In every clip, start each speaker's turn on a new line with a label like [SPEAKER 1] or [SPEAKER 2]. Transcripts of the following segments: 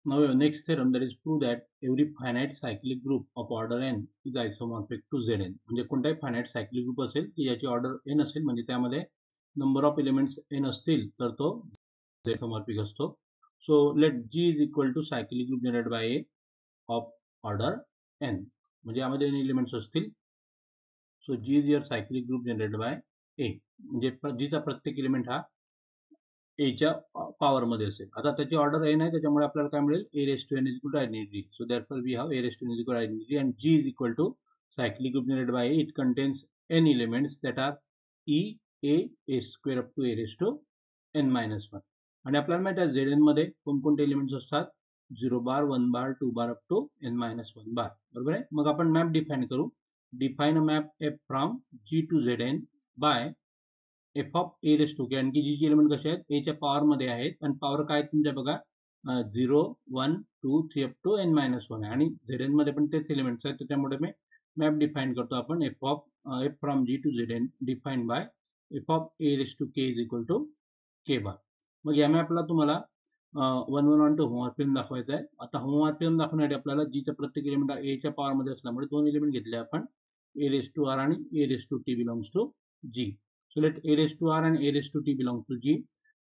[SPEAKER 1] Now next theorem, that is prove that every finite cyclic group of order n is isomorphic to Zn. म्हणजे कोणताही finite cyclic group असेल की ज्याची order n असेल, म्हणजे त्यामध्ये नंबर ऑफ एलिमेंट्स n असतील तर तो isomorphic असतो. So let G is equal to cyclic group generated by A of order n. म्हणजे यामध्ये n एलिमेंट्स असतील. So G is your cyclic group generated by A. म्हणजे G चा प्रत्येक एलिमेंट हा एच्या पॉवर मध्ये असेल. आता त्याची ऑर्डर n आहे, त्याच्यामुळे आपल्याला काय मिळेल, a raised to n is equal to identity. So therefore we have a raised to n is equal to identity and G is equal to cyclic group generated by A. It contains n elements that are e a a square up to a raised to n minus 1. आणि आपल्याला माहिती आहे Zn मध्ये कोणकोणते elements असतात, 0 bar 1 bar 2 bar up to n minus 1 bar. बरोबर आहे. मग आपण मॅप डिफाइन करू. Define a map f from G to Zn by F of A raise to K. आणखी जी एलिमेंट कसे आहेत, एच्या पॉवर मध्ये आहेत आणि पॉवर काय तुमच्या बघा 0 1 2 3 अप टू n मायनस 1 आहे. आणि झेड मध्ये पण तेच एलिमेंट्स आहेत, त्याच्यामुळे मी मॅप डिफाइन करतो आपण F from G to Z N define by F of A raise to K is equal to K bar. मग या मॅपला तुम्हाला 1 1 1 टू होमोमॉर्फिझम दाखवायचा आहे. आता होमोमॉर्फिझम दाखवण्यासाठी आपल्याला जीच्या प्रत्येक एलिमेंट एच्या पॉवर मध्ये असल्यामुळे दोन एलिमेंट घेतले आपण, ए रेस टू आर आणि A raise to T belongs to G. So let a raised to r and a raised to t belong to G.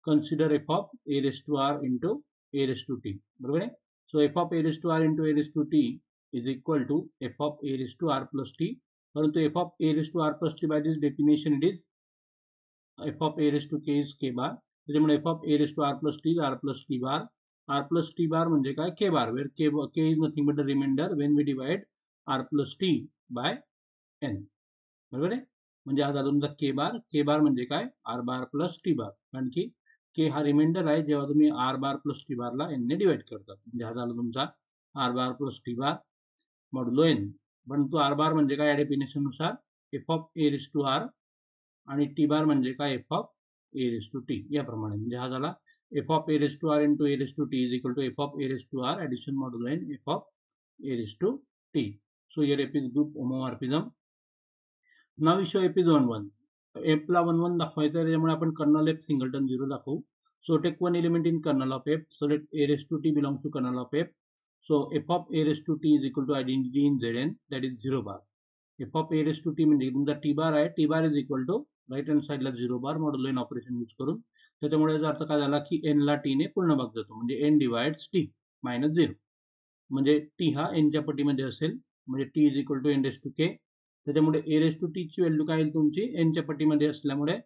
[SPEAKER 1] Consider f of a raised to r into a raised to t. बरोबर आहे. So f of a raised to r into a raised to t is equal to f of a raised to r plus t. परंतु f of a raised to r plus t by this definition it is f of a raised to k is k bar. त्याच्यामुळे f of a raised to r plus t is r plus t bar. r plus t bar म्हणजे काय, k bar, where k is nothing but the remainder when we divide r plus t by n. बरोबर आहे. म्हणजे हा झाला तुमचा के बार. के bar म्हणजे काय, R bar plus T bar. कारण की के हा रिमाइंडर आहे जेव्हा तुम्ही आर बार प्लस टी बारला एन ने डिवाइड करतात. म्हणजे हा झाला तुमचा R bar plus T bar modulo N. परंतु आर बार म्हणजे काय, या डेफिनेशन नुसार F of A raise to R आणि टी बार म्हणजे काय, F of A raise to T. याप्रमाणे म्हणजे हा झाला F of A raise to R into A raise to T is equal to F of A raise to R addition modulo N F of A raise to T. So here F is group homomorphism. Now we show F is 1 1. F ला 1 1 दाखवायचं आहे, त्यामुळे आपण kernel F singleton 0 दाखवू. So take one element in kernel of F. So let A raise to T belongs to kernel of F. So F of A raise to T is equal to identity in Z N that is 0 bar. F of A raise to T म्हणजे तुमचा T bar आहे, T bar is equal to right hand साइडला 0 bar modulo N operation use करून. त्याच्यामुळे याचा अर्थ काय झाला की एन ला टी ने पूर्ण भाग जातो, म्हणजे एन डिवाइड्स टी मायनस 0. म्हणजे टी हा एनच्या पटीमध्ये असेल, म्हणजे T is equal to N raise to K. त्याच्यामुळे ए रेस टू टी ची व्हॅल्यू काय येईल तुमची एनच्या पटीमध्ये असल्यामुळे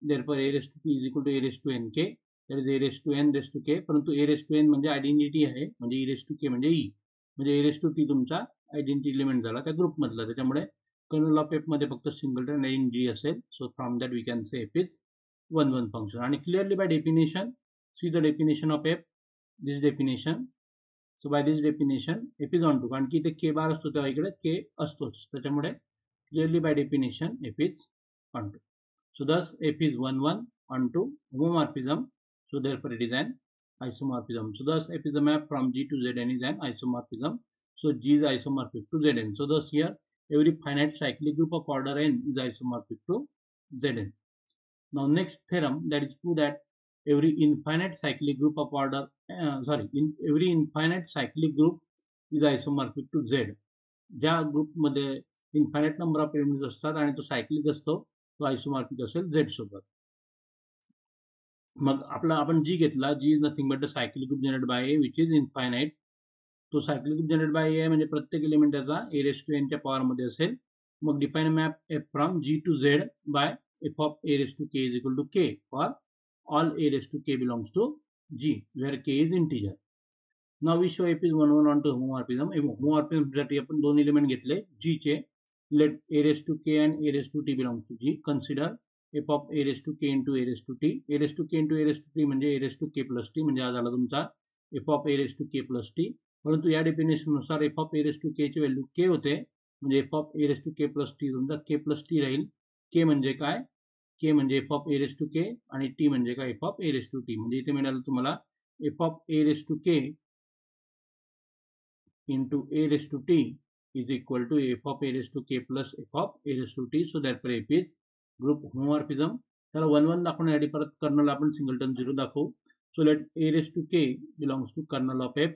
[SPEAKER 1] therefore A raise to T is equal to A raise to N K. That is A raise to N raise to K. परंतु A raise to N म्हणजे identity आहे, म्हणजे ई रेस टू के म्हणजे E. म्हणजे A raise to T तुमचा identity element झाला त्या group मधला. त्याच्यामुळे कर्नल ऑफ एफ मध्ये फक्त सिंगलटन आयडेंटिटी असेल. So from that we can say F is 1 1 function. आणि clearly by definition, see the definition of F, this definition. So by this definition F is onto, कारण की इथे के बार असतो तेव्हा इकडे के असतोच, त्याच्यामुळे clearly by definition f is onto. So thus f is 1 1 onto homomorphism. So therefore it is an isomorphism. So thus f is the map from G to Zn is an isomorphism. So G is isomorphic to Zn. So thus here every finite cyclic group of order n is isomorphic to Zn. Now next theorem, that is prove that every infinite cyclic group of order every infinite cyclic group is isomorphic to Z. ज्या group मध्ये infinite number of elements असतात आणि तो cyclic असतो, तो आयसोमॉर्फिक असेल Z सोबत. मग आपला आपण जी घेतला, G is nothing but the cyclic group generated by A which is infinite. तो cyclic group generated by A म्हणजे प्रत्येक एलिमेंट त्याचा ए रेस टू एनच्या पॉवर मध्ये असेल. मग define map F from G to Z by F of A raise to K is equal to K for all A raise to K belongs to G, where K is integer. Now we show f is 1 1 onto homomorphism. Homomorphism साठी आपण दोन element घेतले g चे. Let a raised to k and a raised to t belongs to g. Consider f of a raised to k into a raised to t. a raised to k into a raised to t म्हणजे a raised to k plus t, म्हणजे हा झाला तुमचा f of a raised to k plus t. परंतु या definition नुसार f of a raised to k ची value k होते, म्हणजे f of a raised to k plus t तुमचा k plus t राहील. k म्हणजे काय, k म्हणजे f of a raised to k आणि t म्हणजे काय, f of a raised to t. म्हणजे इथे मिळालं तुम्हाला f of a raised to k into a raised to t is equal to f of a raised to k plus f of a raised to t. So therefore f is group homomorphism. त्याला 1 1 दाखवण्यासाठी परत colonel आपण singleton 0 दाखवू. So let a raised to k belongs to kernel of f.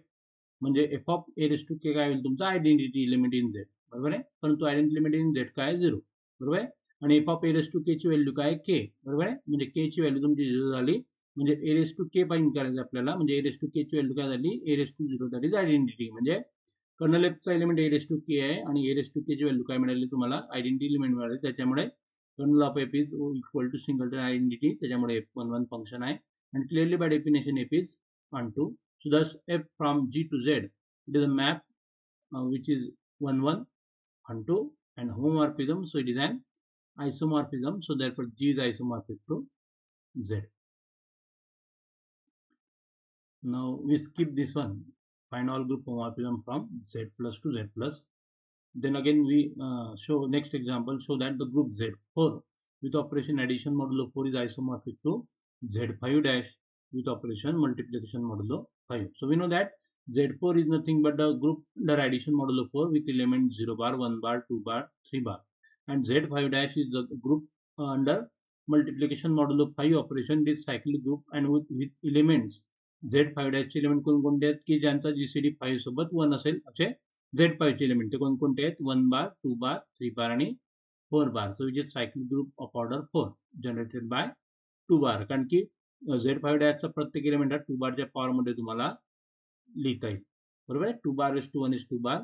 [SPEAKER 1] म्हणजे F of A raise to K काय होईल तुमचा identity element in Z, बरोबर आहे. परंतु आयडेंटिटी एलिमेंट इन झेड काय 0, बरोबर आहे. आणि F of A raise to K ची व्हॅल्यू काय के, बरोबर आहे. म्हणजे के ची व्हॅल्यू तुमची 0 झाली, म्हणजे A raise to K find करायचं आपल्याला. म्हणजे ए रेस टू के ची व्हॅल्यू काय झाली, A raise to 0, that is identity. म्हणजे कर्नल एफ चा element A raise to K आहे आणि ए रेस टू के ची व्हॅल्यू काय मिळाली तुम्हाला, आयडेंटिटी एलिमेंट मिळाली. त्याच्यामुळे kernel of F is equal to singleton identity, त्याच्यामुळे F11 फंक्शन आहे. आणि clearly by definition F is onto. So thus f from G to Z, it is a map which is 1 1 onto, and homomorphism, so it is an isomorphism, so therefore G is isomorphic to Z. Now we skip this one, find all group homomorphism from Z plus to Z plus. Then again we show next example, show that the group Z4 with operation addition modulo 4 is isomorphic to Z5 dash with operation multiplication modulo 5. So we know that Z4 is nothing but the group under addition modulo 4 with element 0 bar, 1 bar, 2 bar, 3 bar, and Z5 dash is the group under multiplication modulo 5 operation. This cyclic group and with elements Z5 dash चे element कोणकोणते आहेत की ज्यांचा GCD 5 सोबत 1 असेल असे Z5 चे element ते कोणकोणते आहेत, 1 बार, 2 बार, 3 बार आणि 4 bar. So which is cyclic group of order 4 generated by 2 bar. कारण की Z5 डॅशचा प्रत्येक एलिमेंट हा 2 बारच्या पॉवर मध्ये तुम्हाला लिहिता येईल, बरोबर आहे. 2 bar is 2, 1 is 2 bar,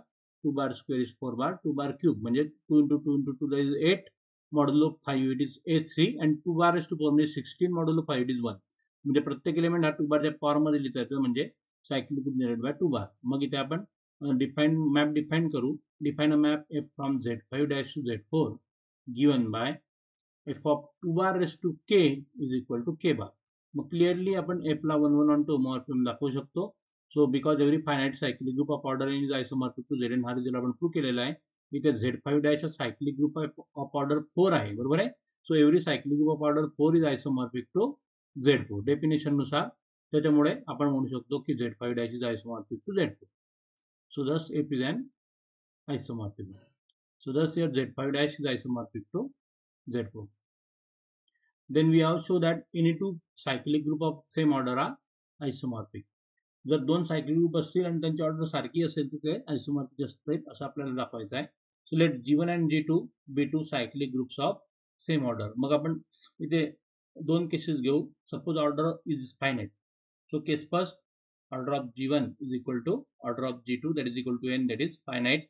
[SPEAKER 1] 2 bar square is 4 bar, 2 bar cube म्हणजे 2 into 2 into 2 that is 8 modulo 5 it is A3 and 2 bar is to 4 म्हणजे 16 modulo 5 it is 1. म्हणजे प्रत्येक एलिमेंट हा 2 बारच्या पॉवर मध्ये लिहिता येतो म्हणजे सायक्लिक ग्रुप जनरेटेड बाय 2 बार. मग इथे आपण मॅप डिफाइन करू. Define a map f from Z5 dash to Z4 given by f of 2 bar raised to k is equal to k bar. मग क्लिअरली आपण f ला 1 1 onto homomorphism दाखवू शकतो. So because every finite cyclic group of order n is isomorphic to Zn, हा result आपण prove केलेला आहे. इथे Z5 डॅश हा सायक्लिक ग्रुप ऑफ ऑर्डर 4 आहे, बरोबर आहे. So every cyclic group of order 4 is isomorphic to Z4 definition नुसार. त्याच्यामुळे आपण म्हणू शकतो की Z5 dash is isomorphic to Z4. So thus F is an isomorphism. So thus here Z5 dash is isomorphic to Z4. Then we have show that any two cyclic group of same order are isomorphic. जर दोन cyclic group असतील आणि त्यांची order सारखी असेल तर ते आयसोमॉर्फिक असतील असं आपल्याला दाखवायचं आहे. So let G1 and G2 be two cyclic groups of same order. मग आपण इथे दोन केसेस घेऊ. Suppose order is finite. So case first, order of G1 is equal to order of G2, that is equal to n, that is finite.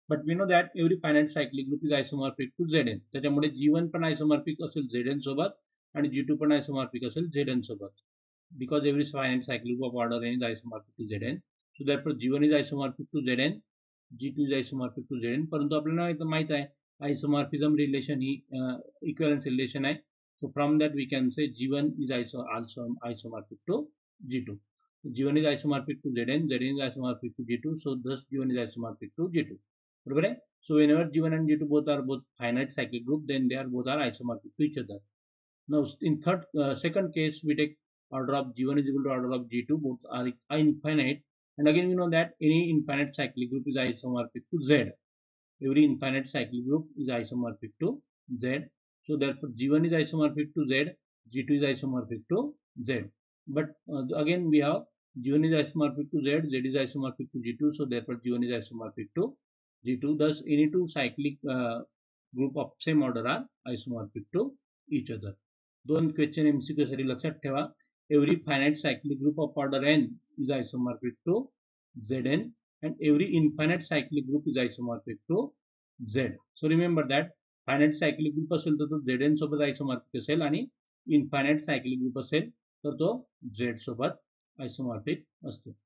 [SPEAKER 1] But we know that every finite cyclic group is isomorphic to Zn. त्याच्यामुळे G1 पण isomorphic असेल Zn सोबत आणि G2 पण isomorphic असेल Zn सोबत. Because every finite cyclic group of order n is isomorphic to Zn. So therefore G1 is isomorphic to Zn, G2 is isomorphic to Zn. परंतु आपल्याला माहित आहे आयसोमॉर्फिझम रिलेशन ही इक्विव्हॅलन्स रिलेशन आहे. So from that we can say G1 is also isomorphic to G2. G1 is isomorphic to Zn, Zn is isomorphic to G2, so thus G1 is isomorphic to G2. बरोबर आहे. So whenever G1 and G2 both are both finite cyclic group, then they are both are isomorphic to each other. Now in second case we take order of G1 is equal to order of G2, both are infinite, and again we know that any infinite cyclic group is isomorphic to Z. Every infinite cyclic group is isomorphic to Z. So therefore G1 is isomorphic to Z, G2 is isomorphic to Z. But again we have G1 is isomorphic to Z, Z is isomorphic to G2, so therefore G1 is isomorphic to G2. Thus any two cyclic group of same order are isomorphic to each other. दोन question MCQ साठी लक्षात ठेवा. Every finite cyclic group of order n is isomorphic to Zn, and every infinite cyclic group is isomorphic to Z. So remember that finite cyclic group असेल तर तो Zn सोबत isomorphic असेल आणि infinite cyclic group असेल तर तो Z सोबत isomorphic असतो.